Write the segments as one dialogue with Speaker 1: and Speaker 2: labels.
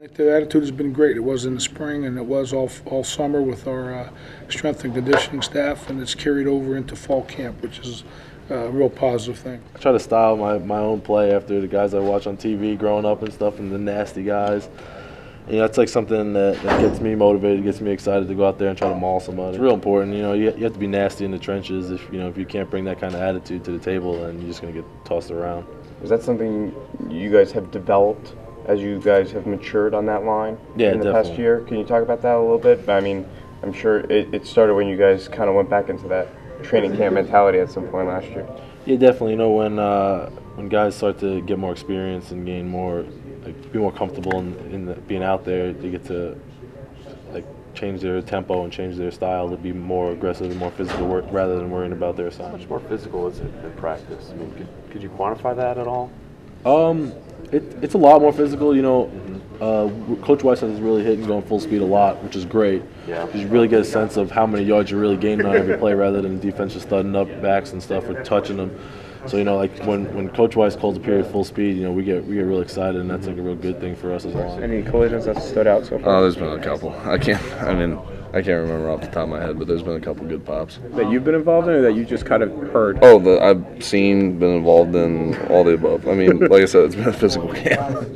Speaker 1: The attitude has been great. It was in the spring, and it was all summer with our strength and conditioning staff, and it's carried over into fall camp, which is a real positive thing.
Speaker 2: I try to style my own play after the guys I watch on TV growing up and stuff, and the nasty guys. You know, it's like something that gets me motivated, gets me excited to go out there and try to maul somebody. It's real important. You know, you have to be nasty in the trenches. If you can't bring that kind of attitude to the table, then you're just gonna get tossed around.
Speaker 3: Is that something you guys have developed as you guys have matured on that line in the past year? Can you talk about that a little bit? I mean, I'm sure it started when you guys kind of went back into that training camp mentality at some point last year.
Speaker 2: Yeah, definitely. You know, when guys start to get more experience and gain more, be more comfortable in being out there, they get to change their tempo and change their style to be more aggressive and more physical work rather than worrying about their assignment.
Speaker 4: How much more physical is it in practice? I mean, could you quantify that at all?
Speaker 2: It's a lot more physical. You know, Coach Weiss has really hitting going full speed a lot, which is great.
Speaker 4: Yeah.
Speaker 2: You really get a sense of how many yards you're really gaining on every play rather than the defense just thudding up backs and stuff or touching them. So, you know, like when Coach Weiss calls a period full speed, you know, we get real excited, and that's like a real good thing for us as well.
Speaker 3: Any collisions that stood out so far?
Speaker 5: Oh, there's been a couple. I can't remember off the top of my head, but there's been a couple good pops.
Speaker 3: That you've been involved in, or that you just kind of heard?
Speaker 5: Oh, that I've seen, been involved in, all the above. I mean, like I said, it's been a physical camp.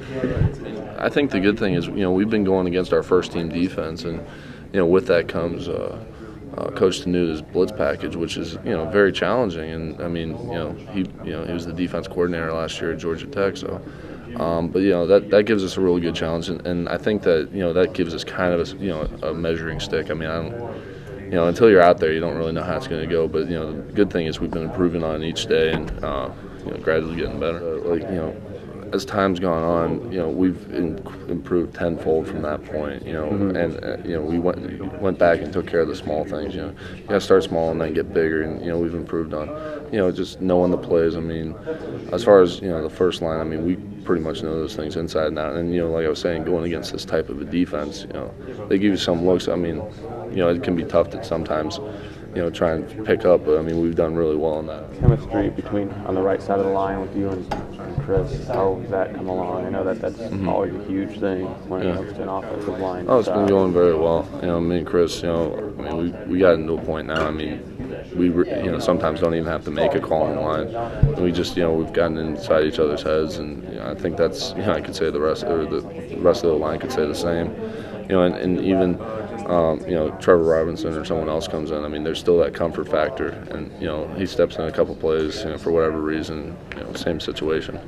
Speaker 5: I think the good thing is, you know, we've been going against our first team defense, and, you know, with that comes Coach Tenuta's blitz package, which is, you know, very challenging. And I mean, he was the defense coordinator last year at Georgia Tech, so. But you know, that gives us a really good challenge, and I think that, you know, that gives us kind of a measuring stick. I mean, until you're out there, you don't really know how it's going to go. But you know, the good thing is we've been improving on it each day, and gradually getting better. As time's gone on, you know, we've improved tenfold from that point. You know, and you know, we went back and took care of the small things. You know, you got to start small and then get bigger, and you know, we've improved on, you know, just knowing the plays. I mean, as far as, you know, the first line, I mean, we pretty much know those things inside and out. And you know, like I was saying, going against this type of a defense, you know, they give you some looks. I mean, you know, it can be tough to sometimes, you know, try and pick up, but I mean, we've done really well in that.
Speaker 4: Chemistry between on the right side of the line with you and Chris, how does that come along? I know that's always a huge thing when it comes to an offensive line.
Speaker 5: Oh, it's been going very well. You know, me and Chris, you know, I mean, we got into a point now. I mean, we you know, sometimes don't even have to make a call on the line. We just, you know, we've gotten inside each other's heads, and you know, I think that's, you know, I could say the rest of the line could say the same. You know, and even you know, Trevor Robinson or someone else comes in, I mean, there's still that comfort factor, and you know, he steps in a couple plays, you know, for whatever reason, you know, same situation.